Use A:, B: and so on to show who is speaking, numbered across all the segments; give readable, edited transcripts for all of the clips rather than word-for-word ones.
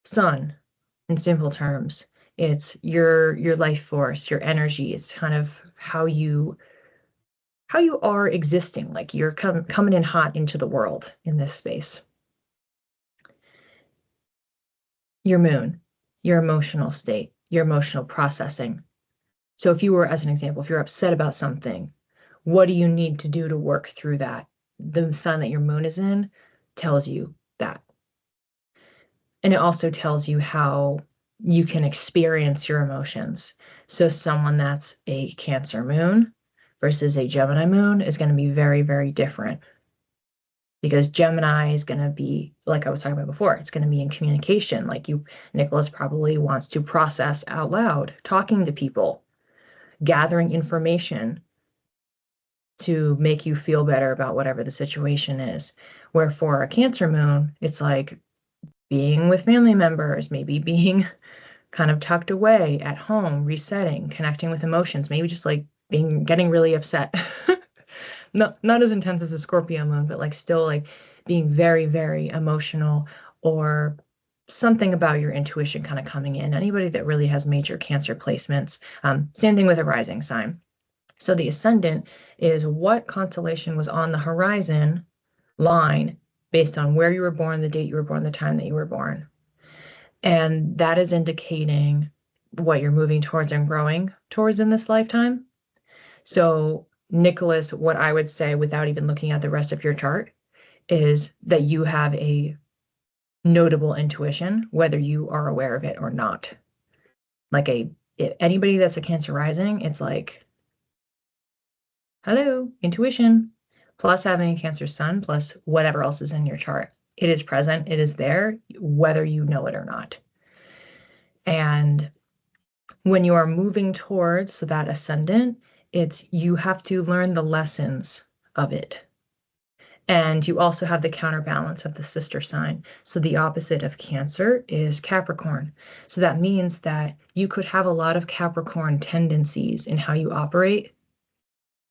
A: Sun, in simple terms, it's your life force, your energy. It's kind of how you are existing, like you're coming in hot into the world in this space. Your moon, your emotional state, your emotional processing. So if you were, as an example, if you're upset about something, what do you need to do to work through that? The sign that your moon is in tells you that. And it also tells you how you can experience your emotions. So someone that's a Cancer moon versus a Gemini moon is going to be very, very different. Because Gemini is going to be, like I was talking about before, it's going to be in communication. Like you, Nicholas probably wants to process out loud, talking to people, gathering information to make you feel better about whatever the situation is. Where for a Cancer moon, it's like being with family members, maybe being kind of tucked away at home, resetting, connecting with emotions, maybe just like getting really upset. Not as intense as a Scorpio moon, but like still like being very, very emotional, or something about your intuition kind of coming in. Anybody that really has major Cancer placements. Same thing with a rising sign. So the ascendant is what constellation was on the horizon line based on where you were born, the date you were born, the time that you were born. And that is indicating what you're moving towards and growing towards in this lifetime. So, Nicholas, what I would say without even looking at the rest of your chart is that you have a notable intuition, whether you are aware of it or not. Like anybody that's a Cancer rising, it's like, hello, intuition, plus having a Cancer sun, plus whatever else is in your chart. It is present, it is there, whether you know it or not. And when you are moving towards that ascendant, you have to learn the lessons of it. And you also have the counterbalance of the sister sign. So the opposite of Cancer is Capricorn. So that means that you could have a lot of Capricorn tendencies in how you operate.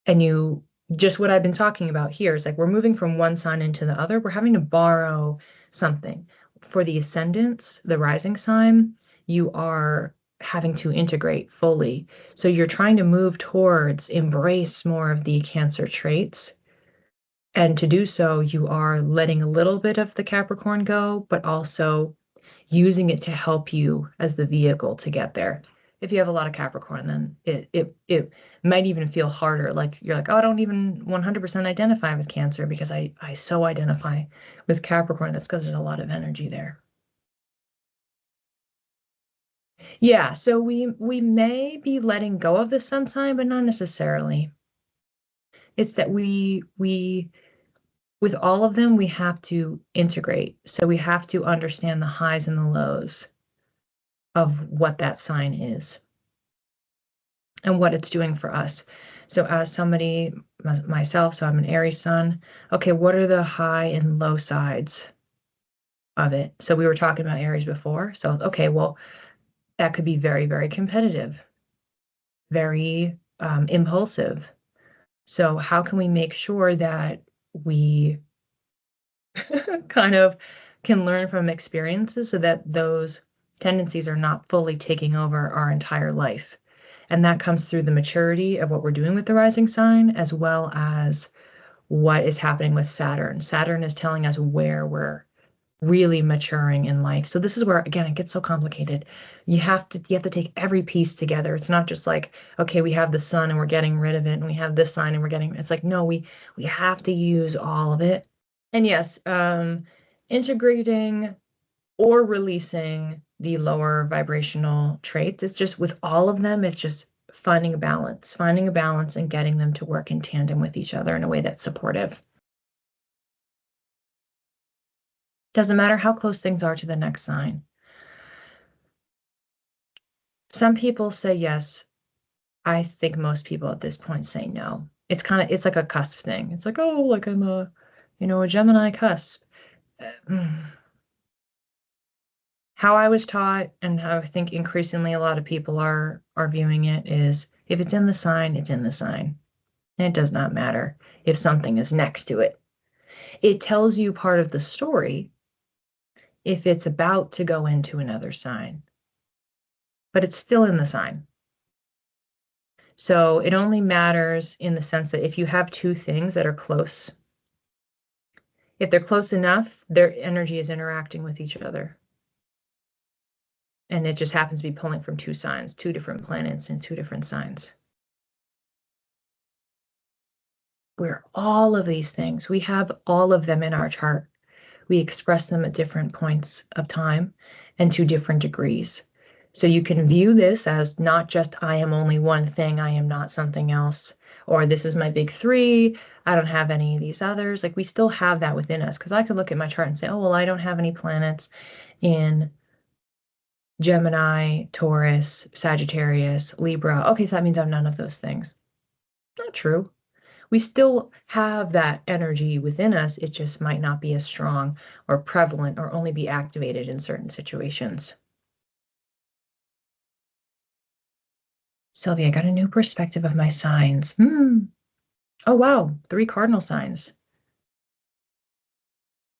A: And just what I've been talking about here is like we're moving from one sign into the other. We're having to borrow something. For the ascendants, the rising sign, you are having to integrate fully. So you're trying to move towards embrace more of the Cancer traits. And to do so, you are letting a little bit of the Capricorn go, but also using it to help you as the vehicle to get there. If you have a lot of Capricorn, then it might even feel harder. Like you're like, oh, I don't even 100% identify with Cancer because I so identify with Capricorn. That's because there's a lot of energy there. Yeah, so we may be letting go of the sun sign, but not necessarily. It's that we with all of them, we have to integrate. So we have to understand the highs and the lows of what that sign is and what it's doing for us. So as somebody, myself, so I'm an Aries sun, okay, what are the high and low sides of it? So we were talking about Aries before. So, okay, well, that could be very, very competitive, very impulsive. So how can we make sure that we kind of can learn from experiences so that those tendencies are not fully taking over our entire life? And that comes through the maturity of what we're doing with the rising sign, as well as what is happening with Saturn. Saturn is telling us where we're really maturing in life. So this is where, again, it gets so complicated. You have to take every piece together. It's not just like, okay, we have the sun and we're getting rid of it, and we have this sign and we're getting, it's like, no, we have to use all of it. And yes, integrating or releasing the lower vibrational traits. It's just with all of them, it's just finding a balance and getting them to work in tandem with each other in a way that's supportive. Doesn't matter how close things are to the next sign. Some people say yes. I think most people at this point say no. It's like a cusp thing. It's like, oh, like I'm a Gemini cusp. How I was taught, and how I think increasingly a lot of people are viewing it, is if it's in the sign, it's in the sign. And it does not matter if something is next to it. It tells you part of the story if it's about to go into another sign, but it's still in the sign. So it only matters in the sense that if you have two things that are close, if they're close enough, their energy is interacting with each other. And it just happens to be pulling from two signs, two different planets in two different signs. We're all of these things. We have all of them in our chart. We express them at different points of time and to different degrees. So you can view this as not just I am only one thing, I am not something else, or this is my big three, I don't have any of these others. Like we still have that within us, because I could look at my chart and say, oh, well, I don't have any planets in Gemini, Taurus, Sagittarius, Libra. Okay, so that means I have none of those things. Not true. We still have that energy within us. It just might not be as strong or prevalent or only be activated in certain situations. Sylvia, I got a new perspective of my signs. Oh, wow. 3 cardinal signs.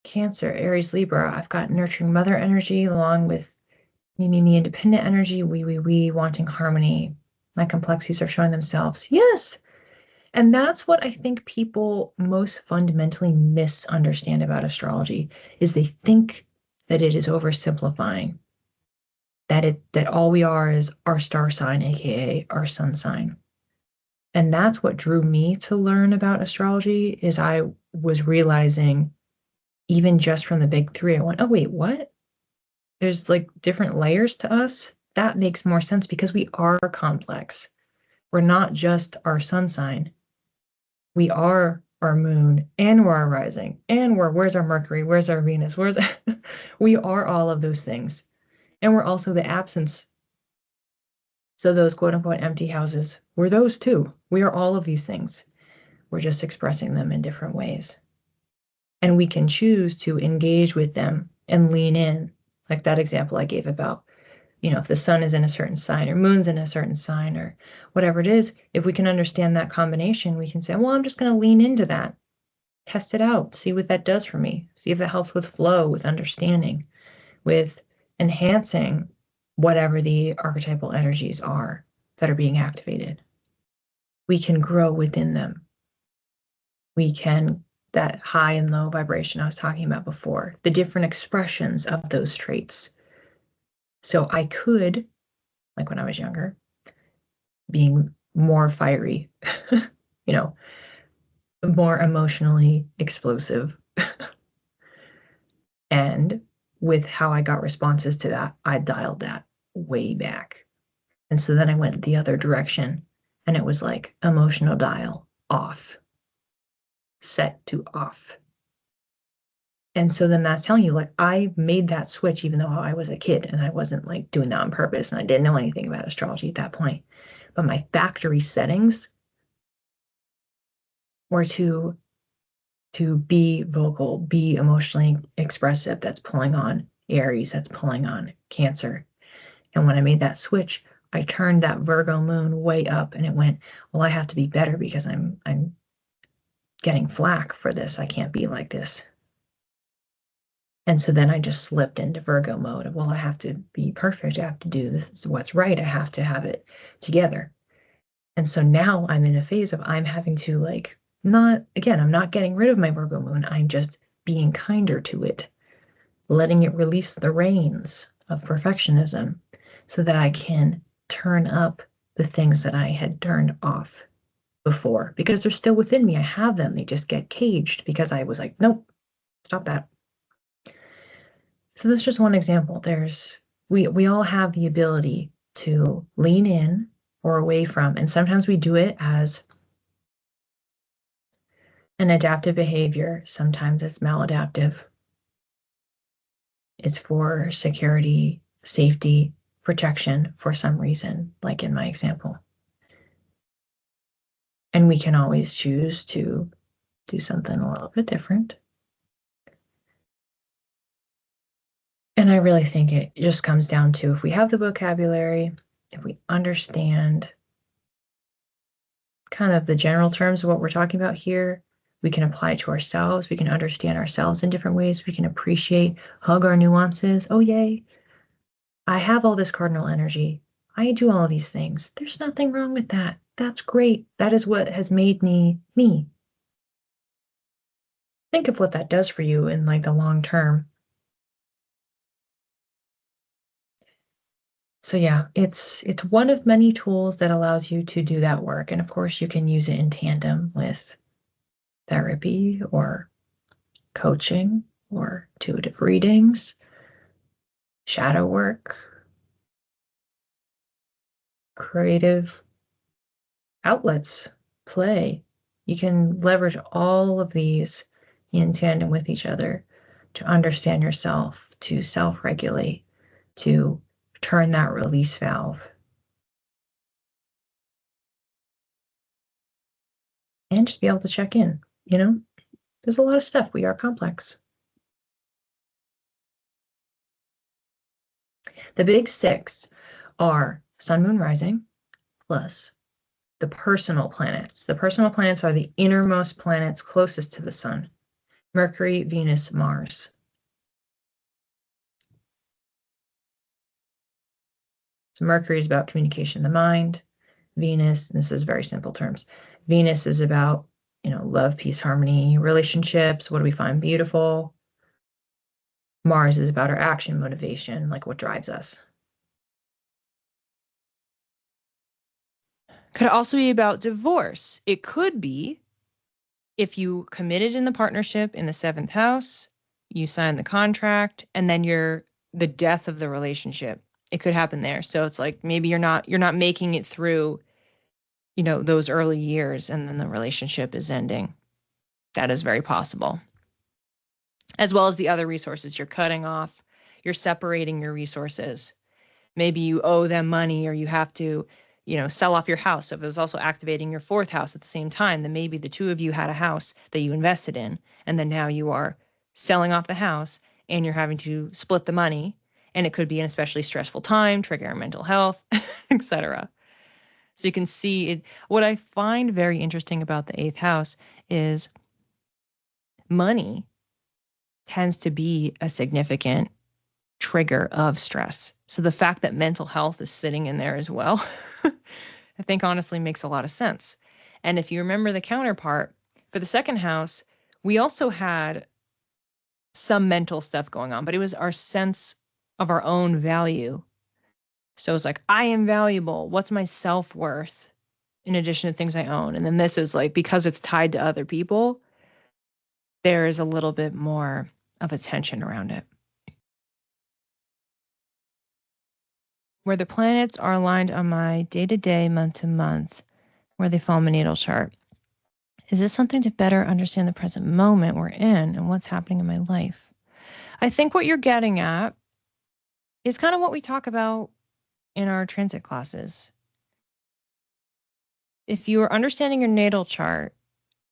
A: Cancer, Aries, Libra. I've got nurturing mother energy along with me, independent energy, we, wanting harmony. My complexities are showing themselves. Yes. And that's what I think people most fundamentally misunderstand about astrology, is they think that it is oversimplifying, that all we are is our star sign, aka our sun sign. And that's what drew me to learn about astrology, is I was realizing, even just from the big three, I went, oh wait, what? There's like different layers to us. That makes more sense because we are complex. We're not just our sun sign. We are our moon, and we're our rising, and where's our Mercury, where's our Venus, we are all of those things. And we're also the absence. So those quote unquote empty houses, we're those too. We are all of these things. We're just expressing them in different ways. And we can choose to engage with them and lean in, like that example I gave about, if the sun is in a certain sign or moon's in a certain sign or whatever it is, if we can understand that combination, we can say, well, I'm just going to lean into that, test it out, see what that does for me, see if it helps with flow, with understanding, with enhancing whatever the archetypal energies are that are being activated. We can grow within them. We can, that high and low vibration I was talking about before, the different expressions of those traits. So I could, like when I was younger, being more fiery, more emotionally explosive. And with how I got responses to that, I dialed that way back. And so then I went the other direction, and it was like emotional dial off, set to off. And so then that's telling you, like, I made that switch even though I was a kid and I wasn't like doing that on purpose and I didn't know anything about astrology at that point. But my factory settings were to be vocal, be emotionally expressive. That's pulling on Aries, that's pulling on Cancer. And when I made that switch, I turned that Virgo moon way up and it went, well, I have to be better because I'm getting flack for this. I can't be like this. And so then I just slipped into Virgo mode of, well, I have to be perfect. I have to do this, what's right. I have to have it together. And so now I'm in a phase of I'm having to I'm not getting rid of my Virgo moon. I'm just being kinder to it, letting it release the reins of perfectionism so that I can turn up the things that I had turned off before, because they're still within me. I have them. They just get caged because I was like, nope, stop that. So that's just one example. We all have the ability to lean in or away from, and sometimes we do it as an adaptive behavior. Sometimes it's maladaptive. It's for security, safety, protection for some reason, like in my example. And we can always choose to do something a little bit different. And I really think it just comes down to, if we have the vocabulary, if we understand kind of the general terms of what we're talking about here, We can apply to ourselves. We can understand ourselves in different ways. We can appreciate, hug our nuances. Oh, yay. I have all this cardinal energy. I do all these things. There's nothing wrong with that. That's great. That is what has made me me. Think of what that does for you in like the long term. So yeah, it's one of many tools that allows you to do that work. And of course, you can use it in tandem with therapy or coaching or intuitive readings, shadow work, creative outlets, play. You can leverage all of these in tandem with each other to understand yourself, to self-regulate, to turn that release valve. And just be able to check in, you know? There's a lot of stuff. We are complex. The big six are sun, moon, rising, plus the personal planets. The personal planets are the innermost planets closest to the sun: Mercury, Venus, Mars. So Mercury is about communication, the mind. Venus, this is very simple terms. Venus is about, love, peace, harmony, relationships. What do we find beautiful? Mars is about our action, motivation, like what drives us. Could also be about divorce. It could be if you committed in the partnership in the 7th house, you sign the contract, and then the death of the relationship. It could happen there. So it's like maybe you're not making it through, those early years, and then the relationship is ending. That is very possible. As well as the other resources you're cutting off, you're separating your resources. Maybe you owe them money, or you have to, sell off your house. So if it was also activating your 4th house at the same time, then maybe the two of you had a house that you invested in, and then now you are selling off the house and you're having to split the money. And it could be an especially stressful time, trigger your mental health, etc. So you can see it. What I find very interesting about the 8th house is money tends to be a significant trigger of stress. So the fact that mental health is sitting in there as well, I think honestly makes a lot of sense. And if you remember the counterpart for the 2nd house, we also had some mental stuff going on, but it was our sense of our own value. So it's like, I am valuable. What's my self-worth in addition to things I own? And then this is like, because it's tied to other people, there is a little bit more of a tension around it. Where the planets are aligned on my day-to-day, month-to-month, where they fall in my natal chart. Is this something to better understand the present moment we're in and what's happening in my life? I think what you're getting at is kind of what we talk about in our transit classes. If you are understanding your natal chart,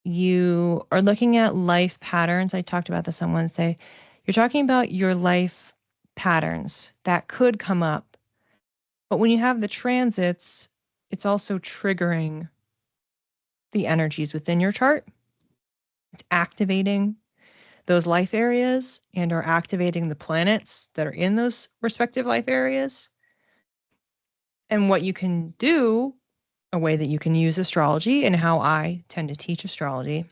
A: you are looking at life patterns. I talked about this on Wednesday. You're talking about your life patterns that could come up. But when you have the transits, it's also triggering the energies within your chart. It's activating those life areas and are activating the planets that are in those respective life areas. And what you can do, a way that you can use astrology and how I tend to teach astrology,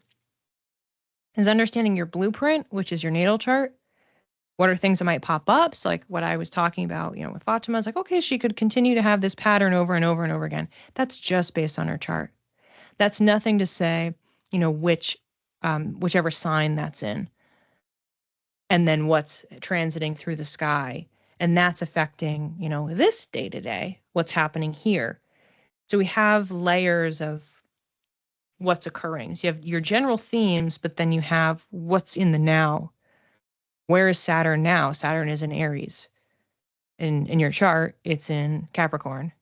A: is understanding your blueprint, which is your natal chart. What are things that might pop up? So like what I was talking about, with Fatima, is like, okay, she could continue to have this pattern over and over and over again. That's just based on her chart. That's nothing to say, whichever sign that's in. And then what's transiting through the sky. And that's affecting, this day to day, what's happening here. So we have layers of what's occurring. So you have your general themes, but then you have what's in the now. Where is Saturn now? Saturn is in Aries. In your chart, it's in Capricorn.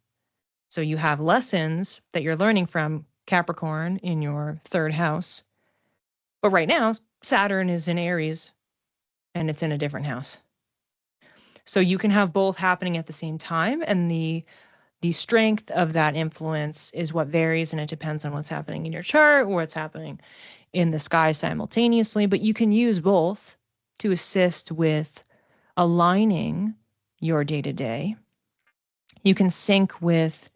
A: So you have lessons that you're learning from Capricorn in your 3rd house. But right now, Saturn is in Aries and it's in a different house. So you can have both happening at the same time, and the The strength of that influence is what varies, and it depends on what's happening in your chart or what's happening in the sky simultaneously. But you can use both to assist with aligning your day-to-day. You can sync with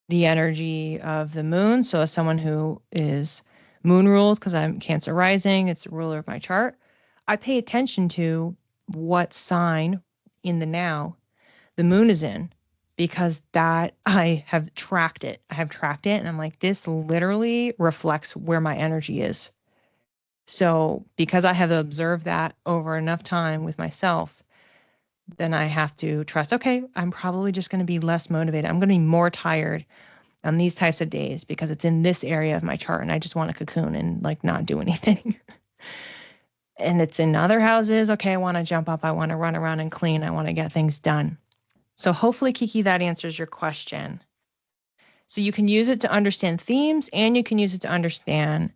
A: the energy of the moon. So as someone who is moon ruled, because I'm Cancer rising, it's the ruler of my chart, I pay attention to what sign in the now the moon is in, because that I have tracked it. And I'm like, this literally reflects where my energy is. So because I have observed that over enough time with myself, then I have to trust, okay, I'm probably just going to be less motivated. I'm going to be more tired on these types of days because it's in this area of my chart and I just want to cocoon and like not do anything. And it's in other houses. Okay, I want to jump up. I want to run around and clean. I want to get things done. So hopefully, Kiki, that answers your question. So you can use it to understand themes and you can use it to understand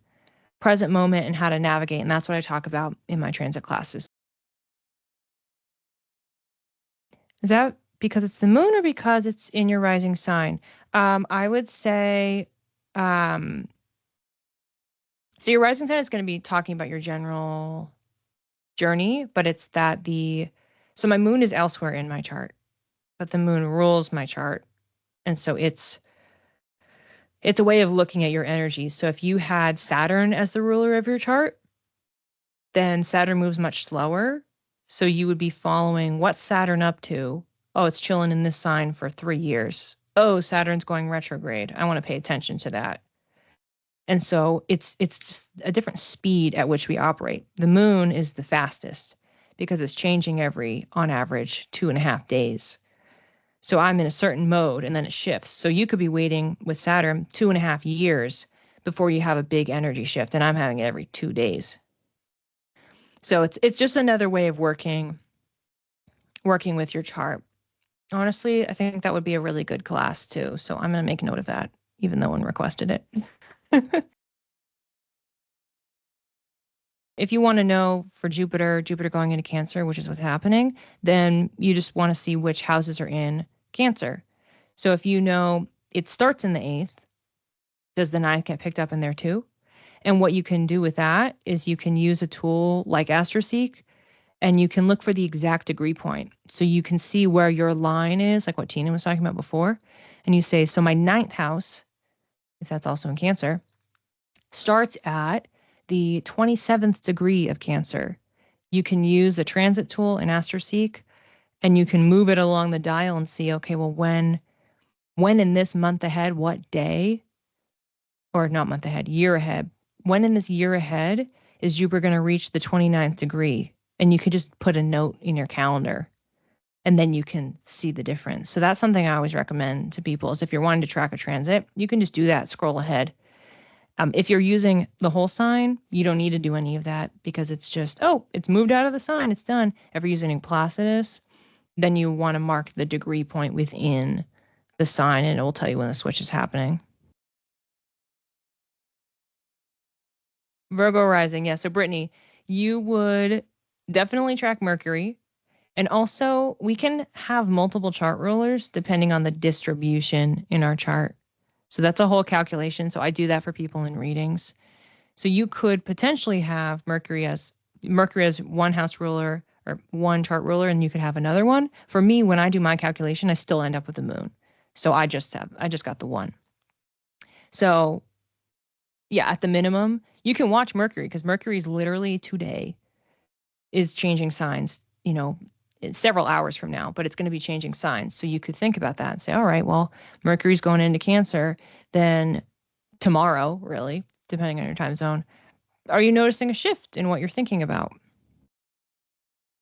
A: present moment and how to navigate. And that's what I talk about in my transit classes. Is that because it's the moon or because it's in your rising sign? I would say, so your rising sign is going to be talking about your general journey, but it's that so my moon is elsewhere in my chart, but the moon rules my chart. And so it's a way of looking at your energy. So if you had Saturn as the ruler of your chart, then Saturn moves much slower. So you would be following what's Saturn up to. Oh, it's chilling in this sign for 3 years. Oh, Saturn's going retrograde. I want to pay attention to that. And so it's just a different speed at which we operate. The moon is the fastest because it's changing every, on average, 2.5 days. So I'm in a certain mode and then it shifts. So you could be waiting with Saturn 2.5 years before you have a big energy shift, and I'm having it every 2 days. So it's just another way of working with your chart. Honestly, I think that would be a really good class too. So I'm going to make note of that, even though one requested it. If you want to know for Jupiter going into Cancer, which is what's happening, then you just want to see which houses are in Cancer. So if you know it starts in the 8th, does the 9th get picked up in there too? And what you can do with that is you can use a tool like AstroSeek, and you can look for the exact degree point. So you can see where your line is, like what Tina was talking about before. And you say, so my 9th house, if that's also in Cancer, starts at the 27th degree of Cancer. You can use a transit tool in AstroSeek, and you can move it along the dial and see, okay, well, when in this month ahead, what day, or not month ahead, year ahead, when in this year ahead is Jupiter going to reach the 29th degree? And you could just put a note in your calendar, and then you can see the difference. So that's something I always recommend to people is if you're wanting to track a transit, you can just do that, scroll ahead. If you're using the whole sign, you don't need to do any of that because it's just, oh, it's moved out of the sign, it's done. If you're using Placidus, then you want to mark the degree point within the sign, and it will tell you when the switch is happening. Virgo rising, yeah. So Brittany, you would definitely track Mercury. And also, we can have multiple chart rulers depending on the distribution in our chart. So that's a whole calculation. So I do that for people in readings. So you could potentially have Mercury as one house ruler or one chart ruler, and you could have another one. For me, when I do my calculation, I still end up with the moon. So I just got the one. So yeah, at the minimum, you can watch Mercury because Mercury is literally today is changing signs, several hours from now, but it's going to be changing signs. So you could think about that and say, all right, well, Mercury's going into Cancer, then tomorrow, really, depending on your time zone, are you noticing a shift in what you're thinking about,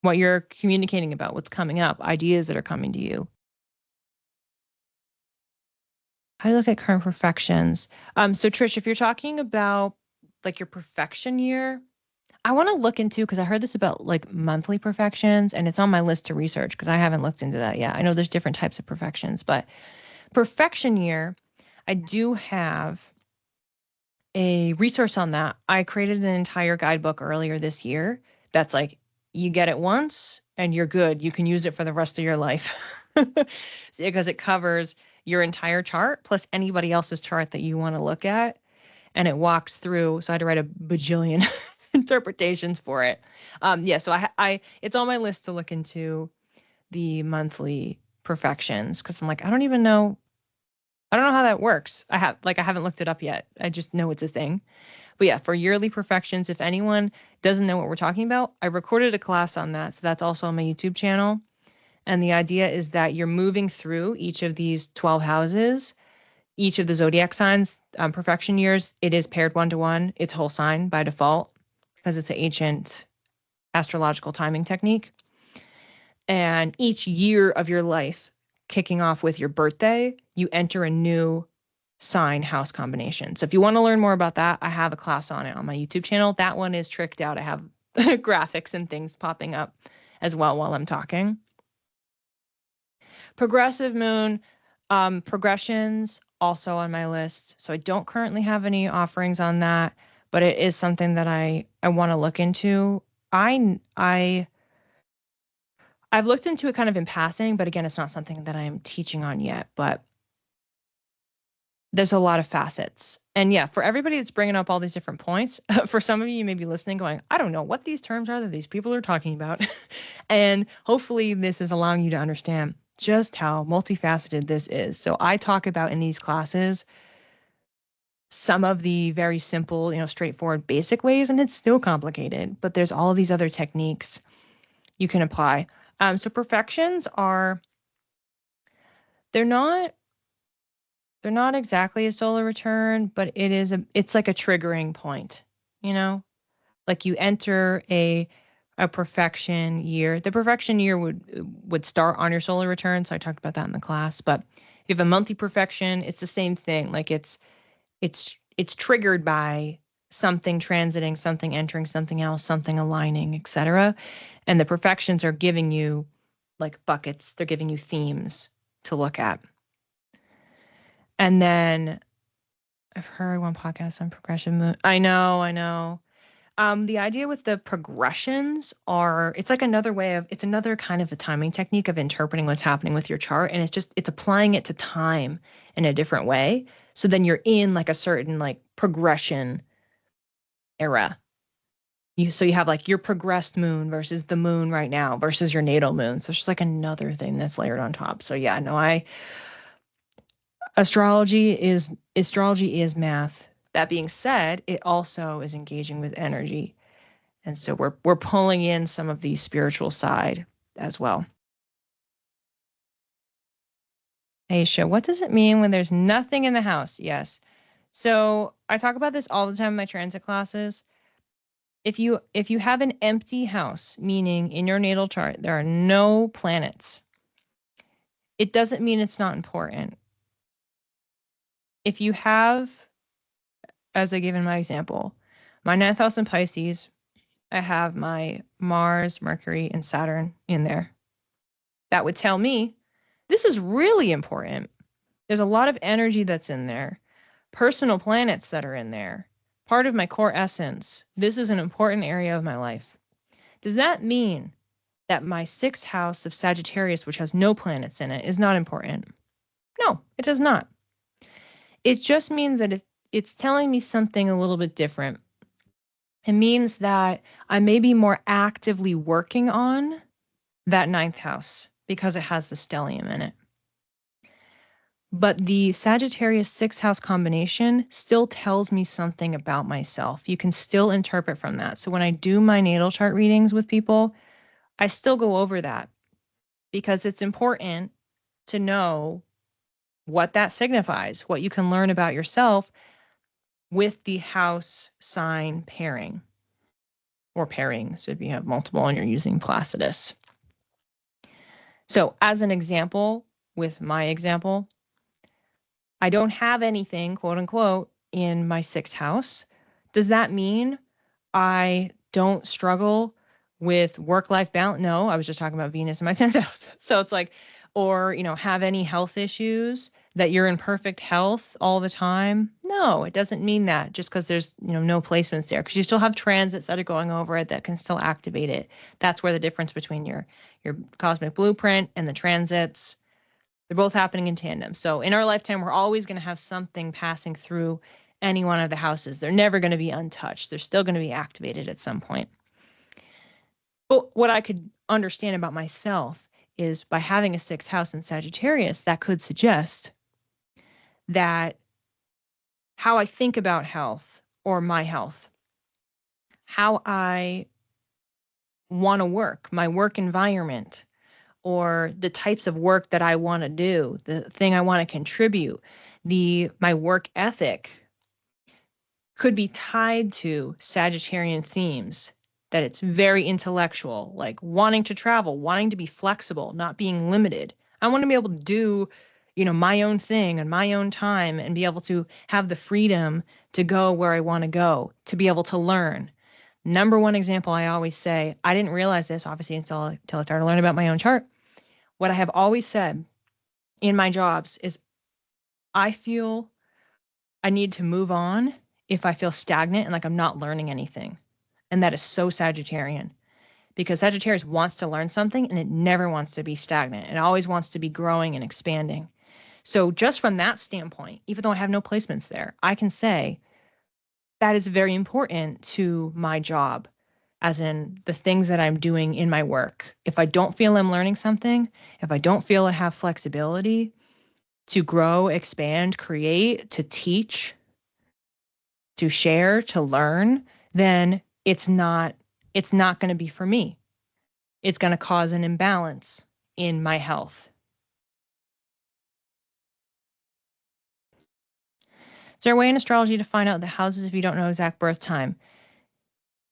A: what you're communicating about, what's coming up, ideas that are coming to you? How do you look at current perfections? So Trish, if you're talking about like your perfection year, I want to look into, because I heard this about like monthly perfections, and it's on my list to research because I haven't looked into that yet. I know there's different types of perfections, but perfection year, I do have a resource on that. I created an entire guidebook earlier this year that's like, you get it once and you're good. You can use it for the rest of your life. because it covers your entire chart plus anybody else's chart that you want to look at. And it walks through. So I had to write a bajillion interpretations for it. Yeah, so it's on my list to look into the monthly perfections because I'm like, I don't know how that works. I haven't looked it up yet. I just know it's a thing. But yeah, for yearly perfections, if anyone doesn't know what we're talking about, I recorded a class on that. So that's also on my YouTube channel. And the idea is that you're moving through each of these 12 houses, each of the zodiac signs, perfection years. It is paired 1-to-1. It's whole sign by default because it's an ancient astrological timing technique. And each year of your life, kicking off with your birthday, you enter a new sign house combination. So if you want to learn more about that, I have a class on it on my YouTube channel. That one is tricked out. I have graphics and things popping up as well while I'm talking. Progressive moon, progressions also on my list. So I don't currently have any offerings on that, but it is something that I want to look into. I've looked into it kind of in passing, but again, it's not something that I am teaching on yet, but there's a lot of facets. And yeah, for everybody that's bringing up all these different points, for some of you may be listening going, I don't know what these terms are that these people are talking about. And hopefully this is allowing you to understand just how multifaceted this is. So I talk about in these classes some of the very simple, straightforward, basic ways, and it's still complicated, but there's all of these other techniques you can apply. So perfections they're not exactly a solar return, but it's like a triggering point, like you enter a perfection year. The perfection year would start on your solar return. So I talked about that in the class, but if you have a monthly perfection, it's the same thing. Like it's triggered by something transiting, something entering something else, something aligning, etc. And the perfections are giving you like buckets. They're giving you themes to look at. And then I've heard one podcast on progression moon. I know. The idea with the progressions it's like it's another kind of a timing technique of interpreting what's happening with your chart. And it's applying it to time in a different way. So then you're in like a certain like progression era. So you have like your progressed moon versus the moon right now versus your natal moon. So it's just like another thing that's layered on top. So yeah, no, astrology is math. That being said, it also is engaging with energy. And so we're pulling in some of the spiritual side as well. Aisha, what does it mean when there's nothing in the house? Yes. So I talk about this all the time in my transit classes. If you have an empty house, meaning in your natal chart there are no planets, it doesn't mean it's not important. If you have, as I gave in my example, my 9th house in Pisces, I have my Mars, Mercury, and Saturn in there. That would tell me this is really important. There's a lot of energy that's in there, personal planets that are in there, part of my core essence. This is an important area of my life. Does that mean that my 6th house of Sagittarius, which has no planets in it, is not important? No, it does not. It just means that it's telling me something a little bit different. It means that I may be more actively working on that 9th house because it has the stellium in it. But the Sagittarius 6th house combination still tells me something about myself. You can still interpret from that. So when I do my natal chart readings with people, I still go over that because it's important to know what that signifies, what you can learn about yourself with the house sign pairing or pairings if you have multiple and you're using Placidus. So as an example, with my example, I don't have anything, quote unquote, in my 6th house. Does that mean I don't struggle with work-life balance? No, I was just talking about Venus in my 10th house. So it's like, or, have any health issues that you're in perfect health all the time? No, it doesn't mean that just because there's, no placements there, because you still have transits that are going over it that can still activate it. That's where the difference between your cosmic blueprint and the transits They're both happening in tandem. So in our lifetime, we're always going to have something passing through any one of the houses. They're never going to be untouched. They're still going to be activated at some point. But what I could understand about myself is by having a 6th house in Sagittarius, that could suggest that how I think about health or my health, how I want to work, my work environment, or the types of work that I want to do, the thing I want to contribute, my work ethic could be tied to Sagittarian themes, that it's very intellectual, like wanting to travel, wanting to be flexible, not being limited. I want to be able to do, my own thing on my own time and be able to have the freedom to go where I want to go, to be able to learn. Number one example, I always say, I didn't realize this, obviously, until I started learning about my own chart. What I have always said in my jobs is I feel I need to move on if I feel stagnant and like I'm not learning anything. And that is so Sagittarian, because Sagittarius wants to learn something and it never wants to be stagnant. It always wants to be growing and expanding. So just from that standpoint, even though I have no placements there, I can say that is very important to my job, as in the things that I'm doing in my work. If I don't feel I'm learning something, if I don't feel I have flexibility to grow, expand, create, to teach, to share, to learn, then it's not going to be for me. It's going to cause an imbalance in my health. Is there a way in astrology to find out the houses if you don't know exact birth time?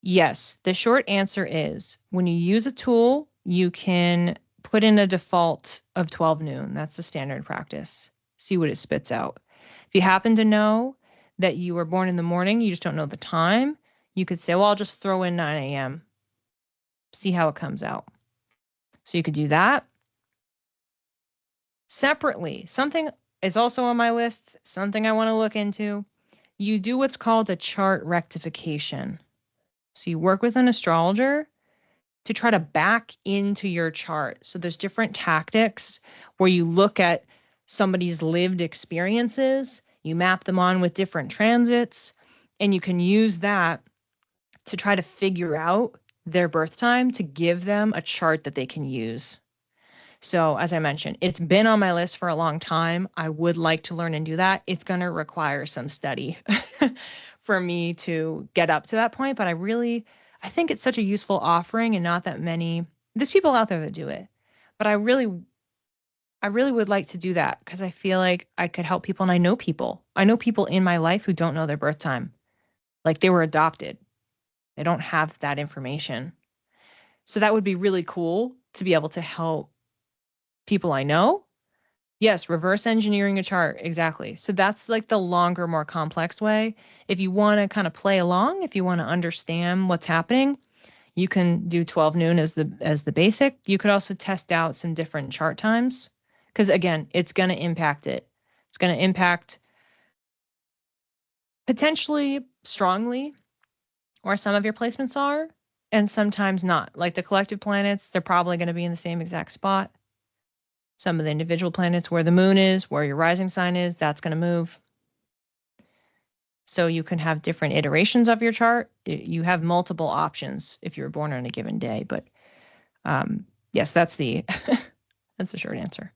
A: Yes. The short answer is when you use a tool, you can put in a default of 12 noon. That's the standard practice. See what it spits out. If you happen to know that you were born in the morning, you just don't know the time, you could say, well, I'll just throw in 9 a.m. See how it comes out. So you could do that. Separately, something is also on my list, something I want to look into. You do what's called a chart rectification. So you work with an astrologer to try to back into your chart. So there's different tactics where you look at somebody's lived experiences, you map them on with different transits, and you can use that to try to figure out their birth time to give them a chart that they can use. So as I mentioned, it's been on my list for a long time. I would like to learn and do that. It's going to require some study for me to get up to that point. But I think it's such a useful offering, and not that many, there's people out there that do it. But I really would like to do that because I feel like I could help people, and I know people. I know people in my life who don't know their birth time. Like they were adopted. They don't have that information. So that would be really cool to be able to help people I know. Yes, reverse engineering a chart. Exactly. So that's like the longer, more complex way. If you want to kind of play along, if you want to understand what's happening, you can do 12 noon as the basic. You could also test out some different chart times because again, it's going to impact it. It's going to impact potentially strongly where some of your placements are and sometimes not. Like the collective planets, they're probably going to be in the same exact spot. Some of the individual planets, where the moon is, where your rising sign is, that's going to move. So you can have different iterations of your chart. You have multiple options if you were born on a given day. But yes, that's the that's the short answer.